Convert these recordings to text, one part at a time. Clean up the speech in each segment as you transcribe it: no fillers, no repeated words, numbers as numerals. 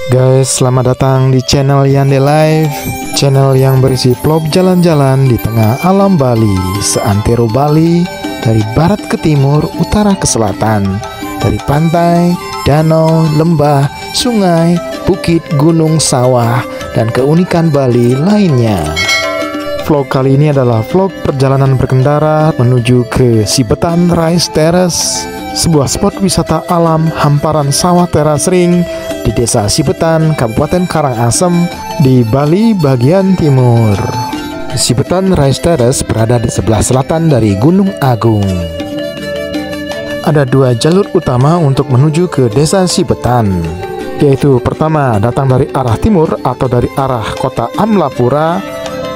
Guys, selamat datang di channel Yande Live, channel yang berisi vlog jalan-jalan di tengah alam Bali, seantero Bali, dari barat ke timur, utara ke selatan, dari pantai, danau, lembah, sungai, bukit, gunung, sawah, dan keunikan Bali lainnya. Vlog kali ini adalah vlog perjalanan berkendara menuju ke Sibetan Rice Terrace, sebuah spot wisata alam hamparan sawah teras ring di Desa Sibetan, Kabupaten Karangasem, di Bali bagian timur. Sibetan Rice Terrace berada di sebelah selatan dari Gunung Agung. Ada dua jalur utama untuk menuju ke Desa Sibetan, yaitu pertama datang dari arah timur atau dari arah kota Amlapura,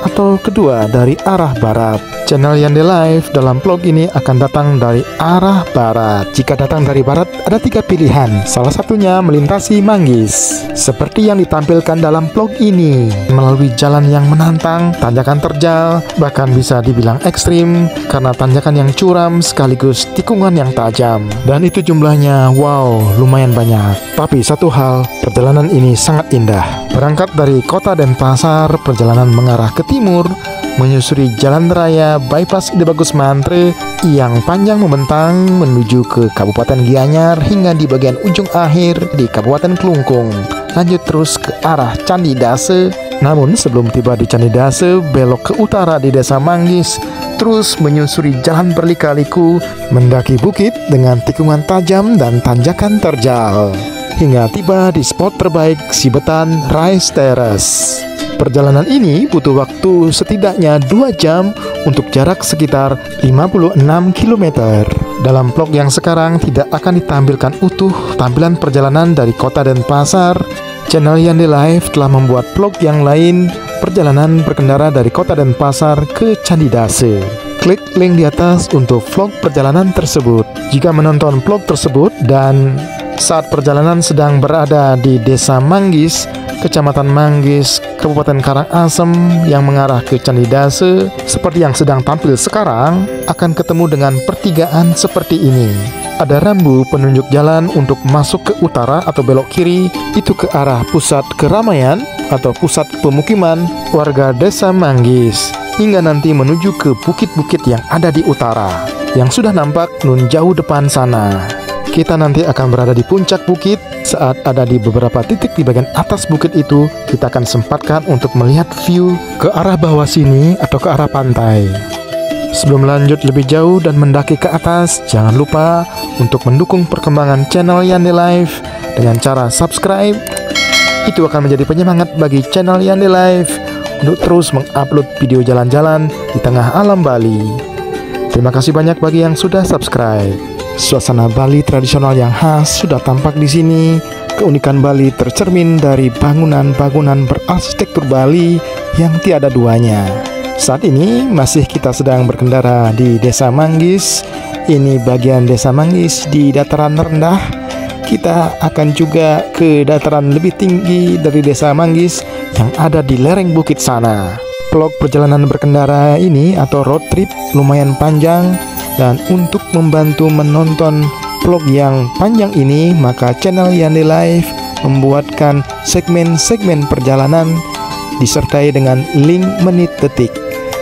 atau kedua dari arah barat. Channel Yande Live dalam vlog ini akan datang dari arah barat. Jika datang dari barat ada tiga pilihan, salah satunya melintasi Manggis seperti yang ditampilkan dalam vlog ini, melalui jalan yang menantang, tanjakan terjal, bahkan bisa dibilang ekstrim karena tanjakan yang curam sekaligus tikungan yang tajam. Dan itu jumlahnya wow, lumayan banyak. Tapi satu hal, perjalanan ini sangat indah. Berangkat dari kota Denpasar, perjalanan mengarah ke timur, menyusuri jalan raya bypass Ide Bagus Mantre yang panjang membentang menuju ke Kabupaten Gianyar hingga di bagian ujung akhir di Kabupaten Klungkung. Lanjut terus ke arah Candi Dase. Namun sebelum tiba di Candi Dase, belok ke utara di Desa Manggis, terus menyusuri jalan berlika-liku, mendaki bukit dengan tikungan tajam dan tanjakan terjal, hingga tiba di spot terbaik Sibetan Rice Terrace. Perjalanan ini butuh waktu setidaknya 2 jam untuk jarak sekitar 56 km. Dalam vlog yang sekarang tidak akan ditampilkan utuh tampilan perjalanan dari kota Denpasar. Channel Yande Live telah membuat vlog yang lain perjalanan berkendara dari kota Denpasar ke Candi Dase. Klik link di atas untuk vlog perjalanan tersebut. Jika menonton vlog tersebut dan saat perjalanan sedang berada di Desa Manggis, Kecamatan Manggis, Kabupaten Karangasem yang mengarah ke Candi Dase, seperti yang sedang tampil sekarang, akan ketemu dengan pertigaan seperti ini. Ada rambu penunjuk jalan untuk masuk ke utara atau belok kiri, itu ke arah pusat keramaian atau pusat pemukiman warga Desa Manggis, hingga nanti menuju ke bukit-bukit yang ada di utara, yang sudah nampak nun jauh depan sana. Kita nanti akan berada di puncak bukit. Saat ada di beberapa titik di bagian atas bukit itu, kita akan sempatkan untuk melihat view ke arah bawah sini atau ke arah pantai. Sebelum lanjut lebih jauh dan mendaki ke atas, jangan lupa untuk mendukung perkembangan channel Yande Live dengan cara subscribe. Itu akan menjadi penyemangat bagi channel Yande Live untuk terus mengupload video jalan-jalan di tengah alam Bali. Terima kasih banyak bagi yang sudah subscribe. Suasana Bali tradisional yang khas sudah tampak di sini. Keunikan Bali tercermin dari bangunan-bangunan berarsitektur Bali yang tiada duanya. Saat ini masih kita sedang berkendara di Desa Manggis. Ini bagian Desa Manggis di dataran rendah. Kita akan juga ke dataran lebih tinggi dari Desa Manggis yang ada di lereng bukit sana. Vlog perjalanan berkendara ini atau road trip lumayan panjang. Dan untuk membantu menonton vlog yang panjang ini, maka channel Yande Live membuatkan segmen-segmen perjalanan disertai dengan link menit detik.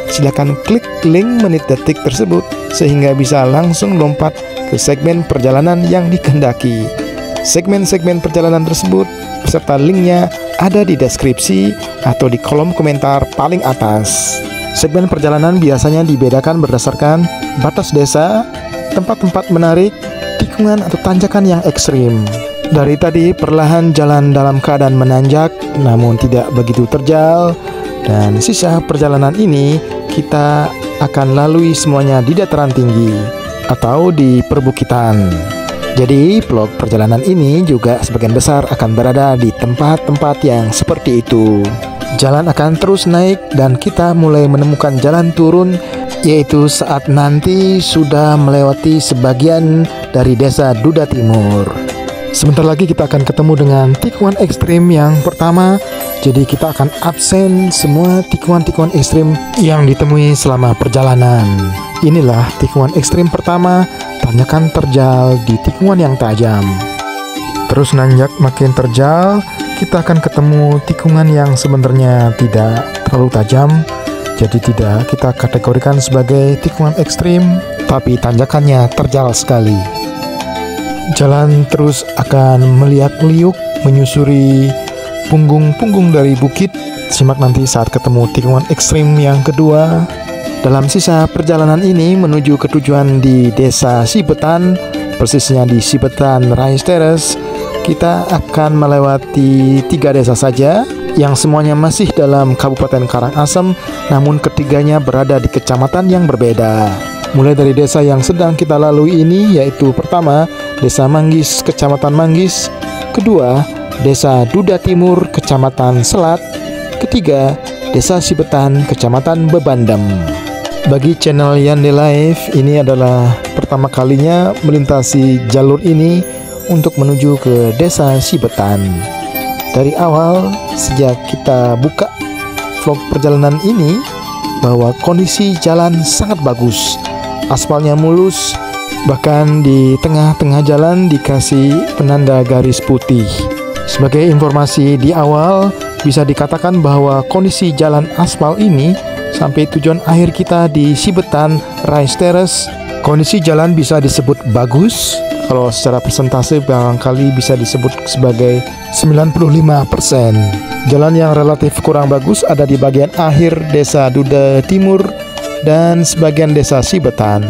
Silakan klik link menit detik tersebut sehingga bisa langsung lompat ke segmen perjalanan yang dikehendaki. Segmen-segmen perjalanan tersebut beserta linknya ada di deskripsi atau di kolom komentar paling atas. Segmen perjalanan biasanya dibedakan berdasarkan batas desa, tempat-tempat menarik, tikungan atau tanjakan yang ekstrim. Dari tadi perlahan jalan dalam keadaan menanjak namun tidak begitu terjal, dan sisa perjalanan ini kita akan lalui semuanya di dataran tinggi atau di perbukitan. Jadi vlog perjalanan ini juga sebagian besar akan berada di tempat-tempat yang seperti itu. Jalan akan terus naik dan kita mulai menemukan jalan turun, yaitu saat nanti sudah melewati sebagian dari Desa Duda Timur. Sebentar lagi kita akan ketemu dengan tikungan ekstrim yang pertama. Jadi kita akan absen semua tikungan-tikungan ekstrim yang ditemui selama perjalanan. Inilah tikungan ekstrim pertama, tanjakan terjal di tikungan yang tajam. Terus nanjak makin terjal, kita akan ketemu tikungan yang sebenarnya tidak terlalu tajam, jadi tidak kita kategorikan sebagai tikungan ekstrim, tapi tanjakannya terjal sekali. Jalan terus akan meliak-liuk menyusuri punggung-punggung dari bukit. Simak nanti saat ketemu tikungan ekstrim yang kedua. Dalam sisa perjalanan ini menuju ke tujuan di Desa Sibetan, persisnya di Sibetan Rice Terrace, kita akan melewati 3 desa saja yang semuanya masih dalam Kabupaten Karangasem, namun ketiganya berada di kecamatan yang berbeda. Mulai dari desa yang sedang kita lalui ini, yaitu pertama Desa Manggis, Kecamatan Manggis, kedua Desa Duda Timur, Kecamatan Selat, ketiga Desa Sibetan, Kecamatan Bebandem. Bagi channel Yande Live, ini adalah pertama kalinya melintasi jalur ini untuk menuju ke Desa Sibetan. Dari awal, sejak kita buka vlog perjalanan ini, bahwa kondisi jalan sangat bagus. Aspalnya mulus, bahkan di tengah-tengah jalan dikasih penanda garis putih. Sebagai informasi di awal, bisa dikatakan bahwa kondisi jalan aspal ini sampai tujuan akhir kita di Sibetan Rice Terrace, kondisi jalan bisa disebut bagus. Kalau secara persentase barangkali bisa disebut sebagai 95%. Jalan yang relatif kurang bagus ada di bagian akhir Desa Duda Timur dan sebagian Desa Sibetan.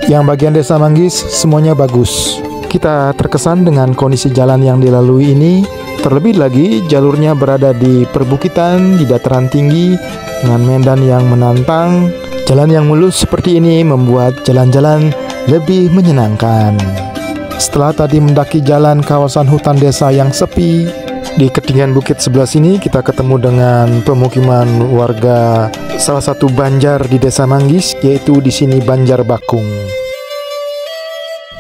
Yang bagian Desa Manggis semuanya bagus. Kita terkesan dengan kondisi jalan yang dilalui ini. Terlebih lagi jalurnya berada di perbukitan, di dataran tinggi dengan medan yang menantang. Jalan yang mulus seperti ini membuat jalan-jalan lebih menyenangkan. Setelah tadi mendaki jalan kawasan hutan desa yang sepi, di ketinggian bukit sebelah sini kita ketemu dengan pemukiman warga salah satu banjar di Desa Manggis, yaitu di sini Banjar Bakung.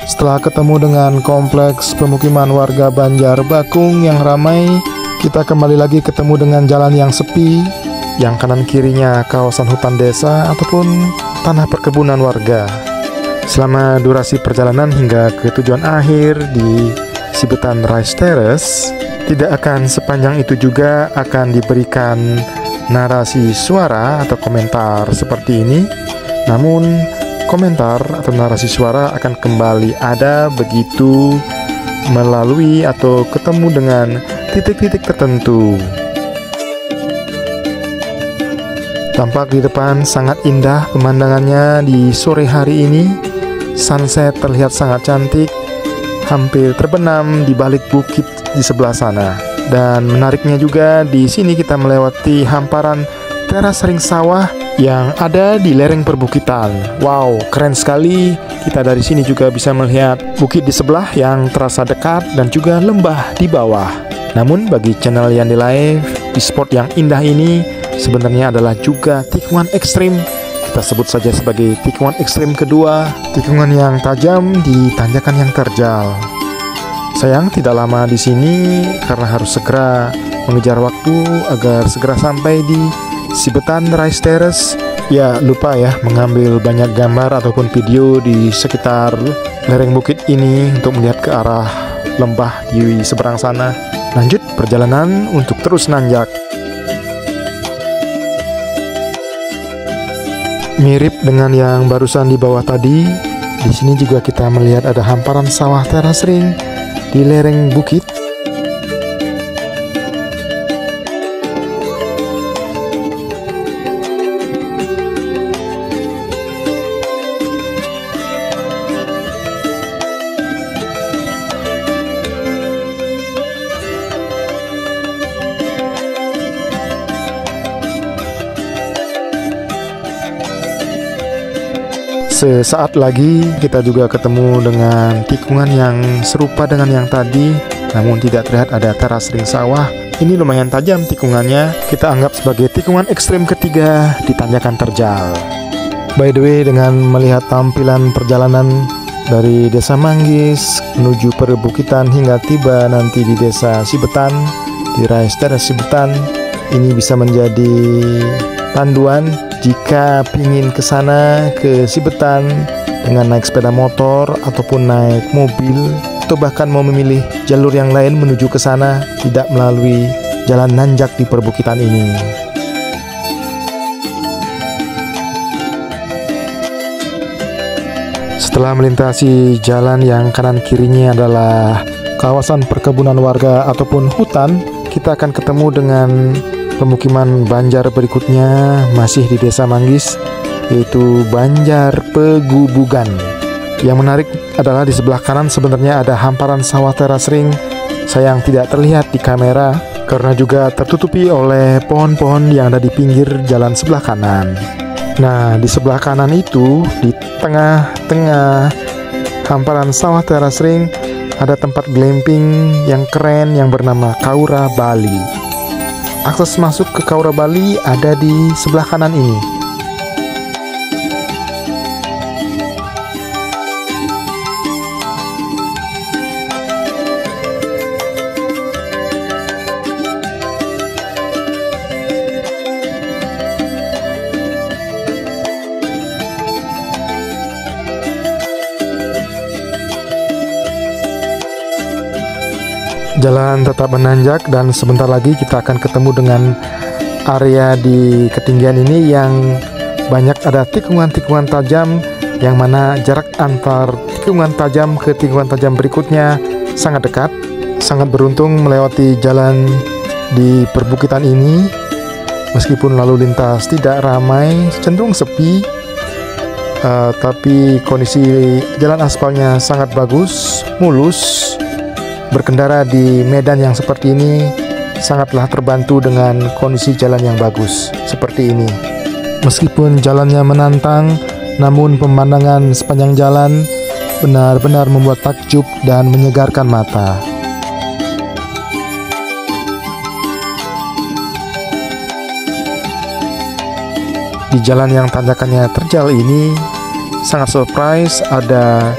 Setelah ketemu dengan kompleks pemukiman warga Banjar Bakung yang ramai, kita kembali lagi ketemu dengan jalan yang sepi, yang kanan kirinya kawasan hutan desa ataupun tanah perkebunan warga. Selama durasi perjalanan hingga ke tujuan akhir di Sibetan Rice Terrace, tidak akan sepanjang itu juga akan diberikan narasi suara atau komentar seperti ini. Namun komentar atau narasi suara akan kembali ada begitu melalui atau ketemu dengan titik-titik tertentu. Tampak di depan sangat indah pemandangannya di sore hari ini. Sunset terlihat sangat cantik, hampir terbenam di balik bukit di sebelah sana. Dan menariknya juga di sini kita melewati hamparan teras ring sawah yang ada di lereng perbukitan. Wow, keren sekali. Kita dari sini juga bisa melihat bukit di sebelah yang terasa dekat dan juga lembah di bawah. Namun bagi channel Yande Live, di spot yang indah ini sebenarnya adalah juga tikungan ekstrim. Kita sebut saja sebagai tikungan ekstrim kedua, tikungan yang tajam di tanjakan yang terjal. Sayang tidak lama di sini karena harus segera mengejar waktu agar segera sampai di Sibetan Rice Terrace. Ya, lupa ya mengambil banyak gambar ataupun video di sekitar lereng bukit ini untuk melihat ke arah lembah di seberang sana. Lanjut perjalanan untuk terus nanjak. Mirip dengan yang barusan di bawah tadi, di sini juga kita melihat ada hamparan sawah teras ring di lereng bukit. Sesaat lagi kita juga ketemu dengan tikungan yang serupa dengan yang tadi, namun tidak terlihat ada teras ring sawah. Ini lumayan tajam tikungannya, kita anggap sebagai tikungan ekstrim ketiga di tanjakan terjal. By the way, dengan melihat tampilan perjalanan dari Desa Manggis menuju perbukitan hingga tiba nanti di Desa Sibetan, di Rice Terrace Sibetan, ini bisa menjadi panduan jika ingin ke sana, ke Sibetan dengan naik sepeda motor ataupun naik mobil atau bahkan mau memilih jalur yang lain menuju ke sana, tidak melalui jalan nanjak di perbukitan ini. Setelah melintasi jalan yang kanan kirinya adalah kawasan perkebunan warga ataupun hutan, kita akan ketemu dengan pemukiman Banjar berikutnya, masih di Desa Manggis, yaitu Banjar Pegubugan. Yang menarik adalah di sebelah kanan sebenarnya ada hamparan sawah teras ring, sayang tidak terlihat di kamera karena juga tertutupi oleh pohon-pohon yang ada di pinggir jalan sebelah kanan. Nah, di sebelah kanan itu, di tengah-tengah hamparan sawah teras ring, ada tempat glamping yang keren yang bernama Kaura Bali. Akses masuk ke Kaura Bali ada di sebelah kanan ini. Jalan tetap menanjak dan sebentar lagi kita akan ketemu dengan area di ketinggian ini yang banyak ada tikungan-tikungan tajam, yang mana jarak antar tikungan tajam ke tikungan tajam berikutnya sangat dekat. Sangat beruntung melewati jalan di perbukitan ini, meskipun lalu lintas tidak ramai, cenderung sepi, tapi kondisi jalan aspalnya sangat bagus, mulus. Berkendara di medan yang seperti ini sangatlah terbantu dengan kondisi jalan yang bagus seperti ini. Meskipun jalannya menantang, namun pemandangan sepanjang jalan benar-benar membuat takjub dan menyegarkan mata. Di jalan yang tanjakannya terjal ini sangat surprise, ada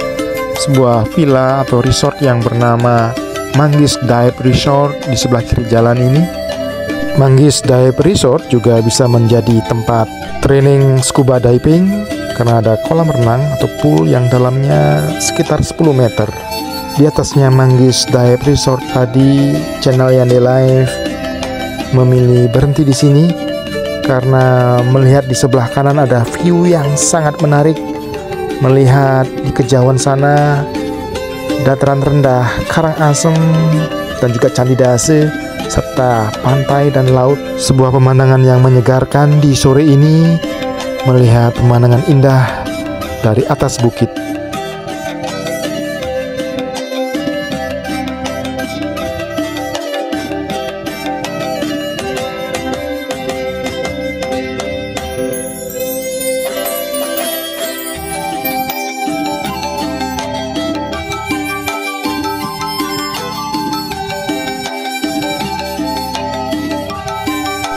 sebuah villa atau resort yang bernama Manggis Dive Resort di sebelah kiri jalan ini. Manggis Dive Resort juga bisa menjadi tempat training scuba diving karena ada kolam renang atau pool yang dalamnya sekitar 10 meter. Di atasnya Manggis Dive Resort tadi, channel Yande Live memilih berhenti di sini karena melihat di sebelah kanan ada view yang sangat menarik. Melihat di kejauhan sana dataran rendah Karangasem dan juga Candi Dase serta pantai dan laut, sebuah pemandangan yang menyegarkan di sore ini, melihat pemandangan indah dari atas bukit.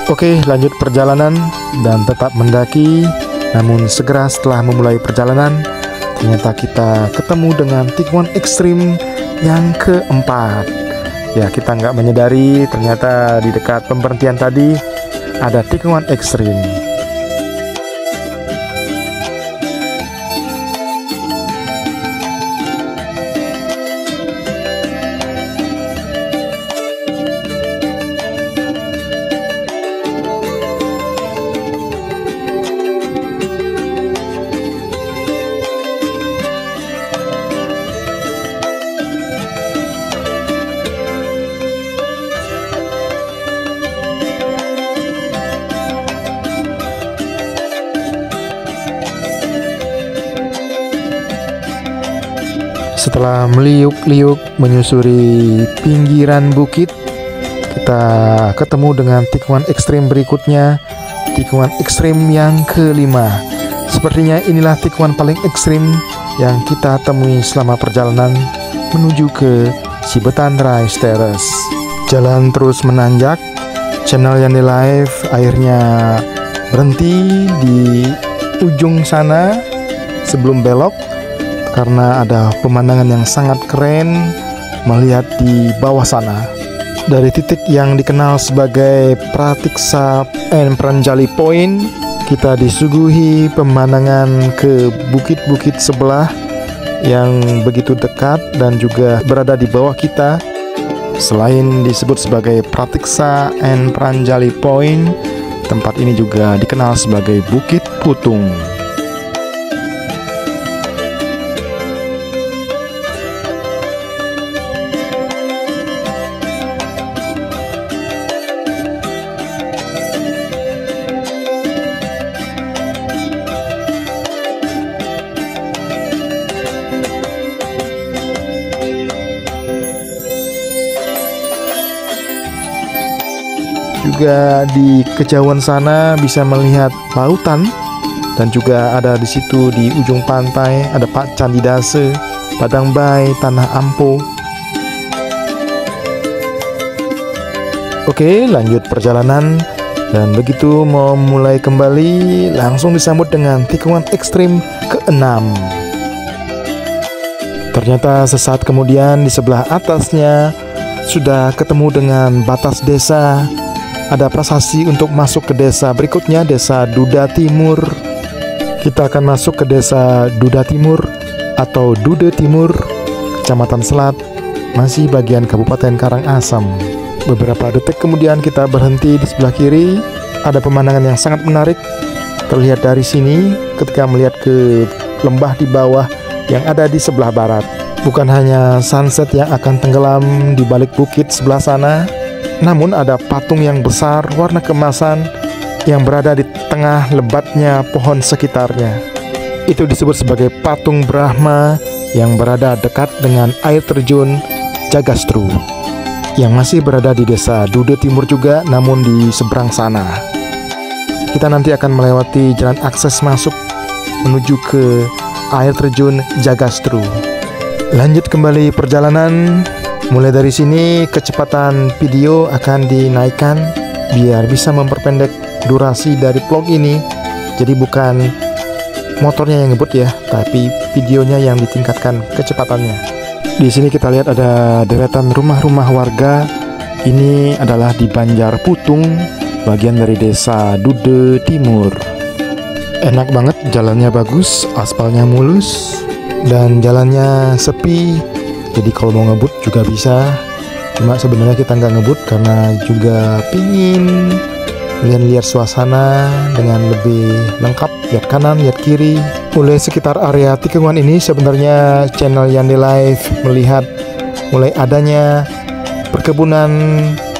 Oke, lanjut perjalanan dan tetap mendaki. Namun segera setelah memulai perjalanan, ternyata kita ketemu dengan tikungan ekstrim yang keempat. Ya, kita nggak menyadari ternyata di dekat pemberhentian tadi ada tikungan ekstrim. Setelah meliuk-liuk menyusuri pinggiran bukit, kita ketemu dengan tikungan ekstrim berikutnya, tikungan ekstrim yang kelima. Sepertinya inilah tikungan paling ekstrim yang kita temui selama perjalanan menuju ke Sibetan Rice Terrace. Jalan terus menanjak, channel Yande Live akhirnya berhenti di ujung sana sebelum belok karena ada pemandangan yang sangat keren melihat di bawah sana. Dari titik yang dikenal sebagai Pratiksa and Pranjali Point, kita disuguhi pemandangan ke bukit-bukit sebelah yang begitu dekat dan juga berada di bawah kita. Selain disebut sebagai Pratiksa and Pranjali Point, tempat ini juga dikenal sebagai Bukit Putung. Juga di kejauhan sana bisa melihat lautan, dan juga ada di situ di ujung pantai ada Pak Candi Dase, Padang Bay, Tanah Ampo. Oke, lanjut perjalanan, dan begitu mau mulai kembali langsung disambut dengan tikungan ekstrim ke-6. Ternyata sesaat kemudian di sebelah atasnya sudah ketemu dengan batas desa. Ada prasasti untuk masuk ke desa berikutnya, Desa Duda Timur. Kita akan masuk ke Desa Duda Timur atau Dude Timur, Kecamatan Selat, masih bagian Kabupaten Karangasem. Beberapa detik kemudian kita berhenti di sebelah kiri. Ada pemandangan yang sangat menarik terlihat dari sini ketika melihat ke lembah di bawah yang ada di sebelah barat. Bukan hanya sunset yang akan tenggelam di balik bukit sebelah sana, namun ada patung yang besar warna keemasan yang berada di tengah lebatnya pohon sekitarnya. Itu disebut sebagai patung Brahma yang berada dekat dengan air terjun Jagastru, yang masih berada di Desa Dude Timur juga, namun di seberang sana. Kita nanti akan melewati jalan akses masuk menuju ke air terjun Jagastru. Lanjut kembali perjalanan. Mulai dari sini kecepatan video akan dinaikkan biar bisa memperpendek durasi dari vlog ini. Jadi bukan motornya yang ngebut ya, tapi videonya yang ditingkatkan kecepatannya. Di sini kita lihat ada deretan rumah-rumah warga. Ini adalah di Banjar Putung, bagian dari Desa Dude Timur. Enak banget, jalannya bagus, aspalnya mulus, dan jalannya sepi. Jadi kalau mau ngebut juga bisa. Cuma sebenarnya kita nggak ngebut karena juga pingin lihat suasana dengan lebih lengkap, lihat kanan, lihat kiri. Mulai sekitar area tikungan ini sebenarnya channel Yande Live melihat mulai adanya perkebunan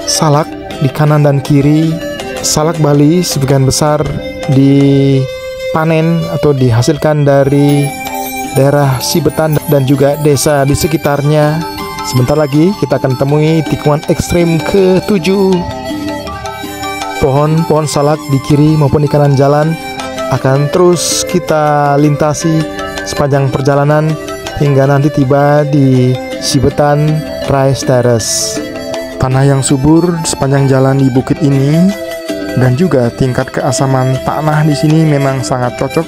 salak di kanan dan kiri. Salak Bali sebagian besar dipanen atau dihasilkan dari daerah Sibetan dan juga desa di sekitarnya. Sebentar lagi kita akan temui tikungan ekstrim ke-7. Pohon-pohon salak di kiri maupun di kanan jalan akan terus kita lintasi sepanjang perjalanan hingga nanti tiba di Sibetan Rice Terrace. Tanah yang subur sepanjang jalan di bukit ini, dan juga tingkat keasaman tanah di sini memang sangat cocok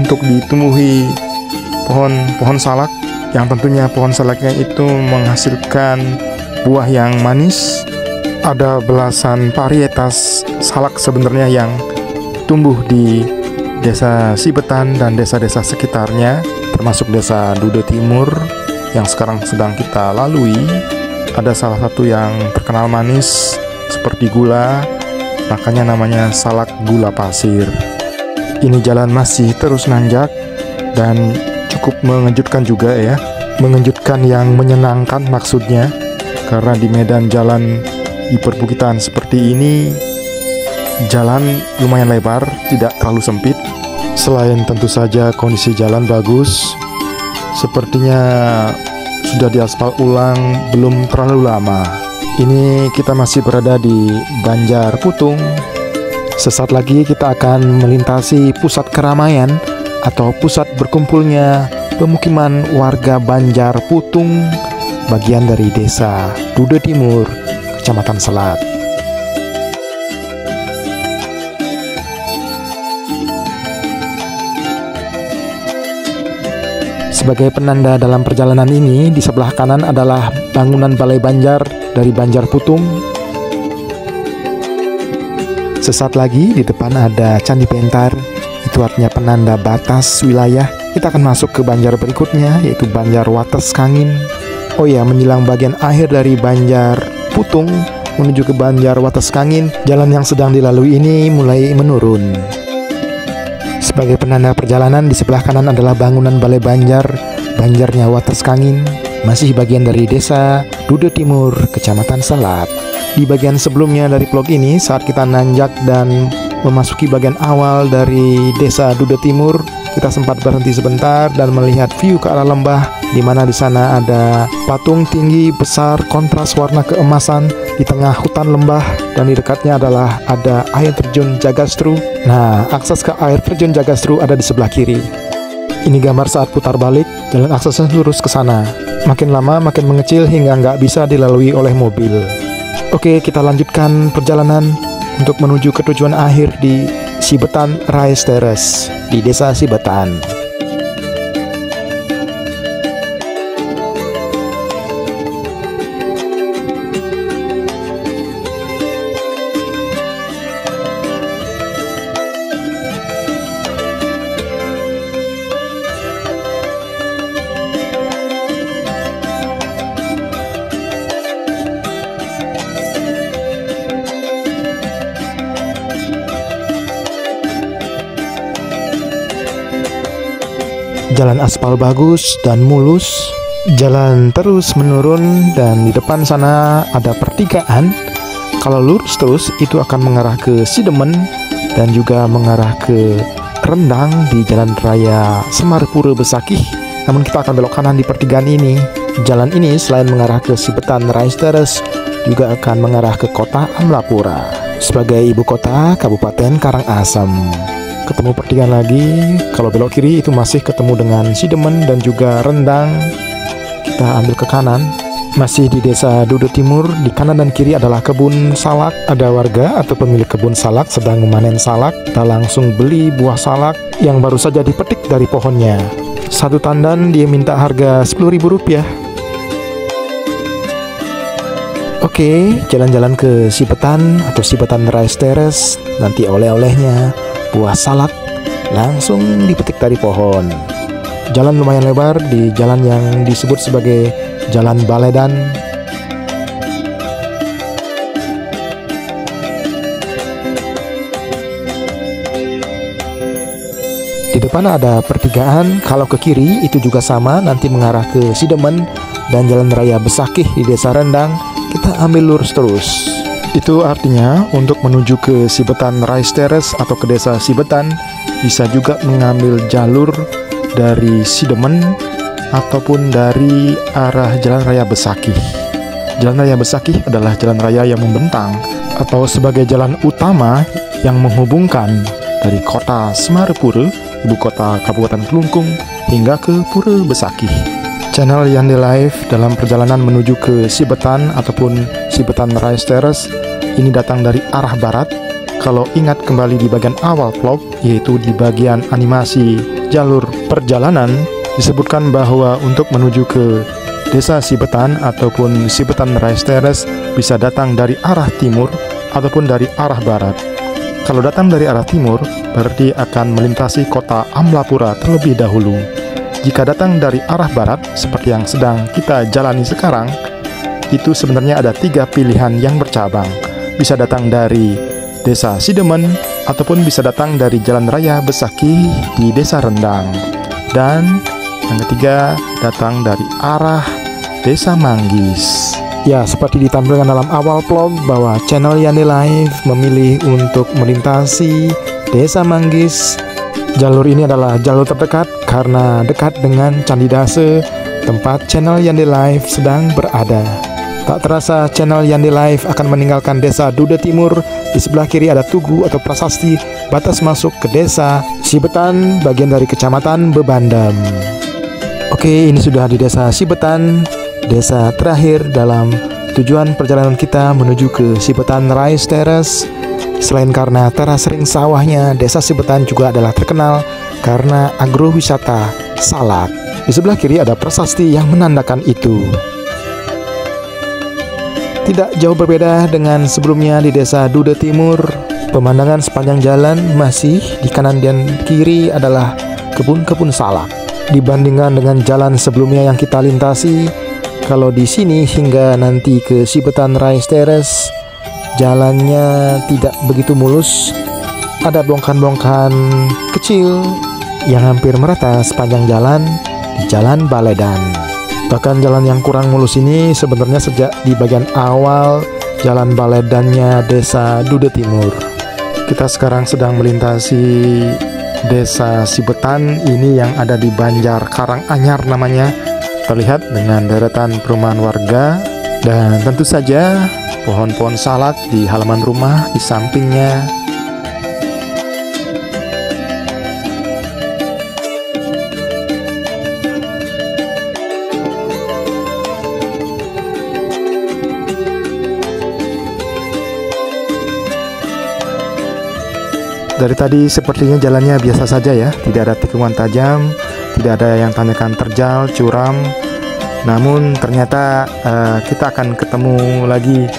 untuk ditumbuhi pohon salak, yang tentunya pohon salaknya itu menghasilkan buah yang manis. Ada belasan varietas salak sebenarnya yang tumbuh di Desa Sibetan dan desa-desa sekitarnya, termasuk Desa Dude Timur yang sekarang sedang kita lalui. Ada salah satu yang terkenal manis seperti gula, makanya namanya salak gula pasir. Ini jalan masih terus nanjak dan cukup mengejutkan juga ya. Mengejutkan yang menyenangkan maksudnya, karena di medan jalan di perbukitan seperti ini, jalan lumayan lebar, tidak terlalu sempit. Selain tentu saja kondisi jalan bagus, sepertinya sudah diaspal ulang belum terlalu lama. Ini kita masih berada di Banjar Putung. Sesaat lagi kita akan melintasi pusat keramaian atau pusat berkumpulnya pemukiman warga Banjar Putung, bagian dari Desa Dude Timur, Kecamatan Selat. Sebagai penanda dalam perjalanan ini, di sebelah kanan adalah bangunan Balai Banjar dari Banjar Putung. Sesaat lagi di depan ada Candi Pentar, itu artinya penanda batas wilayah kita akan masuk ke banjar berikutnya, yaitu Banjar Wates Kangin. Oh ya, menjelang bagian akhir dari Banjar Putung menuju ke Banjar Wates Kangin, jalan yang sedang dilalui ini mulai menurun. Sebagai penanda perjalanan, di sebelah kanan adalah bangunan Balai Banjar, Banjarnya Wates Kangin, masih bagian dari Desa Dude Timur, Kecamatan Selat. Di bagian sebelumnya dari vlog ini, saat kita nanjak dan memasuki bagian awal dari Desa Dude Timur, kita sempat berhenti sebentar dan melihat view ke arah lembah, di mana di sana ada patung tinggi besar kontras warna keemasan di tengah hutan lembah, dan di dekatnya adalah ada air terjun Jagastru. Nah, akses ke air terjun Jagastru ada di sebelah kiri. Ini gambar saat putar balik, jalan aksesnya lurus ke sana. Makin lama makin mengecil hingga nggak bisa dilalui oleh mobil. Oke, kita lanjutkan perjalanan untuk menuju ke tujuan akhir di Sibetan Rice Terrace di Desa Sibetan. Jalan aspal bagus dan mulus, jalan terus menurun, dan di depan sana ada pertigaan. Kalau lurus terus itu akan mengarah ke Sidemen dan juga mengarah ke Rendang di Jalan Raya Semarpura Besakih. Namun kita akan belok kanan di pertigaan ini. Jalan ini selain mengarah ke Sibetan Rice Terrace juga akan mengarah ke kota Amlapura sebagai ibu kota Kabupaten Karangasem. Ketemu pertigaan lagi, kalau belok kiri itu masih ketemu dengan Sidemen dan juga Rendang. Kita ambil ke kanan, masih di Desa Dude Timur. Di kanan dan kiri adalah kebun salak. Ada warga atau pemilik kebun salak sedang memanen salak. Kita langsung beli buah salak yang baru saja dipetik dari pohonnya. Satu tandan dia minta harga Rp10.000. Oke, jalan-jalan ke Sibetan atau Sibetan Rice Terrace. Nanti oleh-olehnya buah salak langsung dipetik dari pohon. Jalan lumayan lebar di jalan yang disebut sebagai Jalan Baledan. Di depan ada pertigaan, kalau ke kiri itu juga sama, nanti mengarah ke Sidemen dan Jalan Raya Besakih di Desa Rendang. Kita ambil lurus terus. Itu artinya untuk menuju ke Sibetan Rice Terrace atau ke Desa Sibetan bisa juga mengambil jalur dari Sidemen ataupun dari arah Jalan Raya Besakih. Jalan Raya Besakih adalah jalan raya yang membentang atau sebagai jalan utama yang menghubungkan dari kota Semarpura, ibu kota Kabupaten Kelungkung, hingga ke Pura Besakih. Channel Yande Live dalam perjalanan menuju ke Sibetan ataupun Sibetan Rice Terrace ini datang dari arah barat. Kalau ingat kembali di bagian awal vlog, yaitu di bagian animasi jalur perjalanan, disebutkan bahwa untuk menuju ke Desa Sibetan ataupun Sibetan Rice Terrace bisa datang dari arah timur ataupun dari arah barat. Kalau datang dari arah timur, berarti akan melintasi kota Amlapura terlebih dahulu. Jika datang dari arah barat, seperti yang sedang kita jalani sekarang, itu sebenarnya ada 3 pilihan yang bercabang. Bisa datang dari Desa Sidemen, ataupun bisa datang dari Jalan Raya Besakih di Desa Rendang. Dan yang ketiga, datang dari arah Desa Manggis. Ya, seperti ditampilkan dalam awal vlog bahwa channel Yande Live memilih untuk melintasi Desa Manggis. Jalur ini adalah jalur terdekat karena dekat dengan Candi Dase, tempat channel Yande Live sedang berada. Tak terasa channel Yande Live akan meninggalkan Desa Dude Timur. Di sebelah kiri ada tugu atau prasasti batas masuk ke Desa Sibetan, bagian dari Kecamatan Bebandem. Oke, ini sudah di Desa Sibetan, desa terakhir dalam tujuan perjalanan kita menuju ke Sibetan Rice Terrace. Selain karena teras ring sawahnya, Desa Sibetan juga adalah terkenal karena agrowisata salak. Di sebelah kiri ada prasasti yang menandakan itu. Tidak jauh berbeda dengan sebelumnya di Desa Dude Timur. Pemandangan sepanjang jalan masih di kanan dan kiri adalah kebun-kebun salak. dibandingkan dengan jalan sebelumnya yang kita lintasi. Kalau di sini hingga nanti ke Sibetan Rice Terrace, jalannya tidak begitu mulus. Ada bongkahan-bongkahan kecil yang hampir merata sepanjang jalan di Jalan Baledan. Bahkan jalan yang kurang mulus ini sebenarnya sejak di bagian awal Jalan Baledannya Desa Duda Timur. Kita sekarang sedang melintasi Desa Sibetan ini yang ada di Banjar Karanganyar namanya. Terlihat dengan deretan perumahan warga dan tentu saja pohon-pohon salak di halaman rumah di sampingnya. Dari tadi sepertinya jalannya biasa saja ya, tidak ada tikungan tajam, tidak ada yang tanjakan terjal, curam. Namun ternyata kita akan ketemu lagi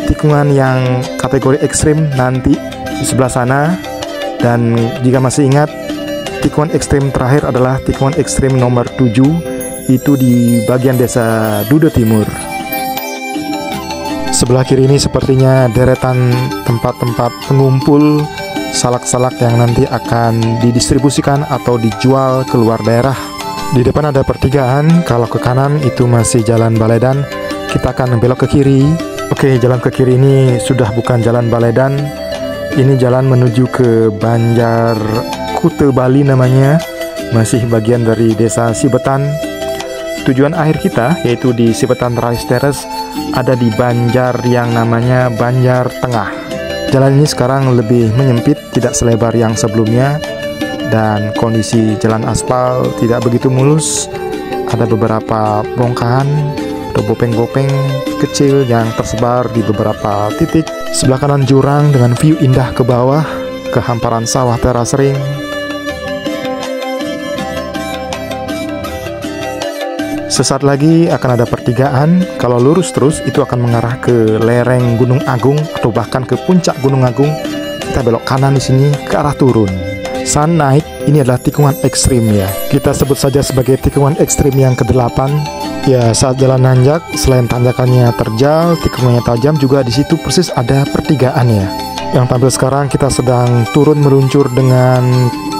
tikungan yang kategori ekstrim nanti di sebelah sana. Dan jika masih ingat, tikungan ekstrim terakhir adalah tikungan ekstrim nomor 7, itu di bagian Desa Duda Timur. Sebelah kiri ini sepertinya deretan tempat-tempat pengumpul salak-salak yang nanti akan didistribusikan atau dijual ke luar daerah. Di depan ada pertigaan, kalau ke kanan itu masih Jalan Baledan, kita akan belok ke kiri. Oke, jalan ke kiri ini sudah bukan Jalan Baledan, ini jalan menuju ke Banjar Kute Bali namanya, masih bagian dari Desa Sibetan. Tujuan akhir kita yaitu di Sibetan Rice Terrace, ada di Banjar yang namanya Banjar Tengah. Jalan ini sekarang lebih menyempit, tidak selebar yang sebelumnya, dan kondisi jalan aspal tidak begitu mulus. Ada beberapa bongkahan atau bopeng-bopeng kecil yang tersebar di beberapa titik. Sebelah kanan jurang dengan view indah ke bawah, ke hamparan sawah teras ring. Sesaat lagi akan ada pertigaan. Kalau lurus terus itu akan mengarah ke lereng Gunung Agung atau bahkan ke puncak Gunung Agung. Kita belok kanan di sini ke arah turun. Saat naik ini adalah tikungan ekstrim ya. Kita sebut saja sebagai tikungan ekstrim yang ke-8. Ya, saat jalan nanjak, selain tanjakannya terjal, tikungannya tajam, juga di situ persis ada pertigaan ya. Yang tampil sekarang kita sedang turun meluncur dengan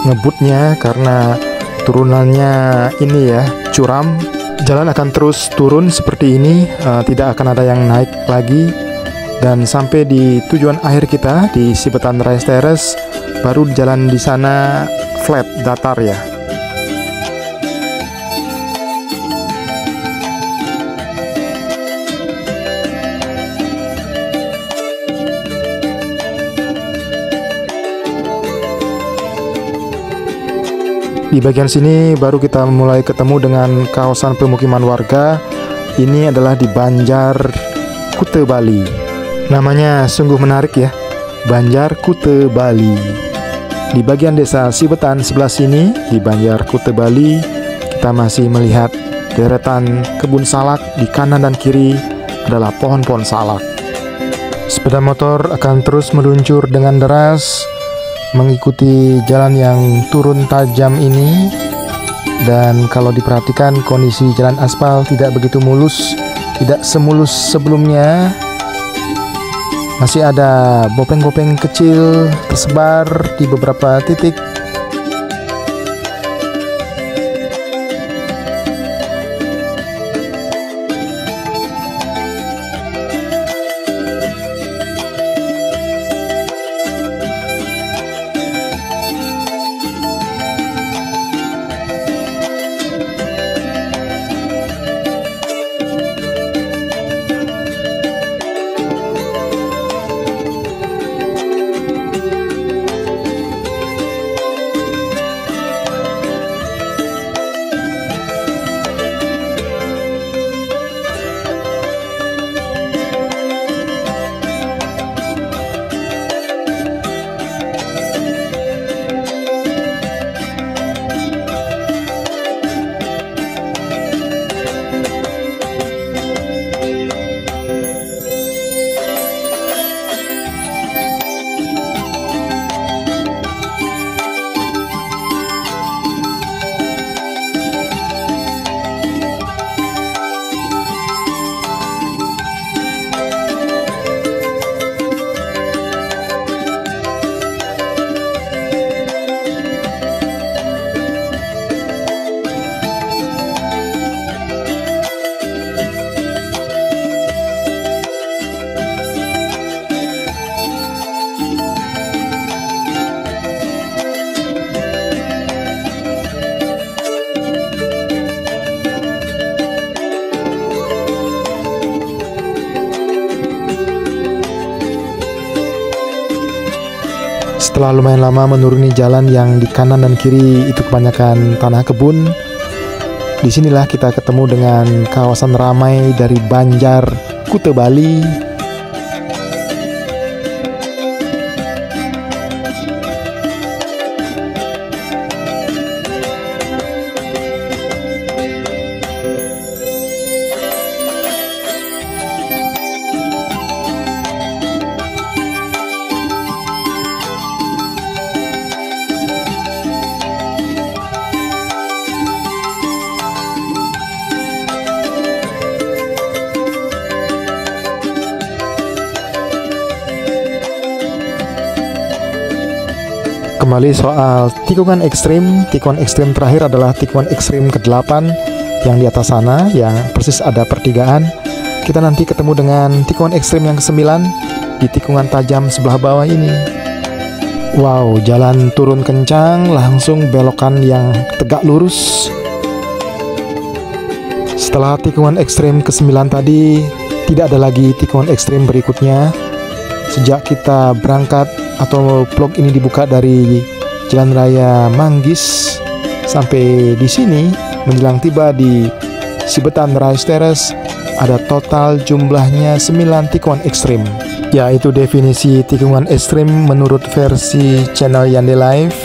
ngebutnya karena turunannya ini ya curam. Jalan akan terus turun seperti ini, tidak akan ada yang naik lagi. Dan sampai di tujuan akhir kita di Sibetan Rice Terrace, baru jalan di sana flat, datar ya. Di bagian sini baru kita mulai ketemu dengan kawasan pemukiman warga. Ini adalah di Banjar Kute Bali. Namanya sungguh menarik ya, Banjar Kute Bali. Di bagian Desa Sibetan sebelah sini, di Banjar Kute Bali, kita masih melihat deretan kebun salak. Di kanan dan kiri adalah pohon-pohon salak. Sepeda motor akan terus meluncur dengan deras mengikuti jalan yang turun tajam ini. Dan kalau diperhatikan kondisi jalan aspal tidak begitu mulus, tidak semulus sebelumnya. Masih ada bopeng-bopeng kecil tersebar di beberapa titik. Setelah lumayan lama menuruni jalan yang di kanan dan kiri itu kebanyakan tanah kebun, disinilah kita ketemu dengan kawasan ramai dari Banjar, Kuta Bali. Kembali soal tikungan ekstrim terakhir adalah tikungan ekstrim ke-8 yang di atas sana, yang persis ada pertigaan. Kita nanti ketemu dengan tikungan ekstrim yang ke-9 di tikungan tajam sebelah bawah ini. Wow, jalan turun kencang, langsung belokan yang tegak lurus. Setelah tikungan ekstrim ke-9 tadi, tidak ada lagi tikungan ekstrim berikutnya. Sejak kita berangkat atau vlog ini dibuka dari Jalan Raya Manggis sampai di sini menjelang tiba di Sibetan Rice Terrace, ada total jumlahnya 9 tikungan ekstrim. Yaitu definisi tikungan ekstrim menurut versi channel Yande Live.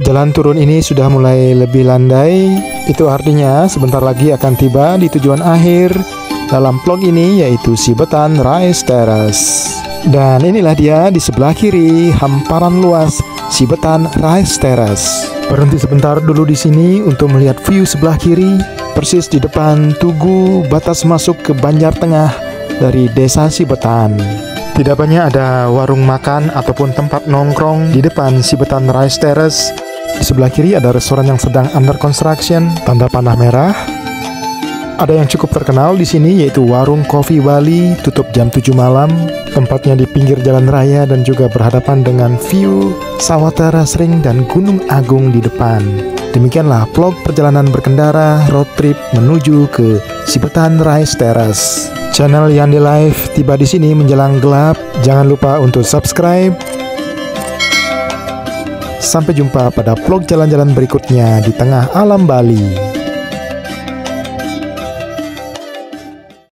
Jalan turun ini sudah mulai lebih landai. Itu artinya sebentar lagi akan tiba di tujuan akhir dalam vlog ini, yaitu Sibetan Rice Terrace. Dan inilah dia di sebelah kiri, hamparan luas Sibetan Rice Terrace. Berhenti sebentar dulu di sini untuk melihat view sebelah kiri, persis di depan Tugu, batas masuk ke Banjar Tengah dari Desa Sibetan. Tidak banyak ada warung makan ataupun tempat nongkrong di depan Sibetan Rice Terrace. Di sebelah kiri ada restoran yang sedang under construction, tanda panah merah. Ada yang cukup terkenal di sini yaitu Warung Kopi Bali, tutup jam 7 malam. Tempatnya di pinggir jalan raya dan juga berhadapan dengan view Sawah Teras Ring dan Gunung Agung di depan. Demikianlah vlog perjalanan berkendara road trip menuju ke Sibetan Rice Terrace. Channel Yande Live tiba di sini menjelang gelap. Jangan lupa untuk subscribe. Sampai jumpa pada vlog jalan-jalan berikutnya di tengah alam Bali.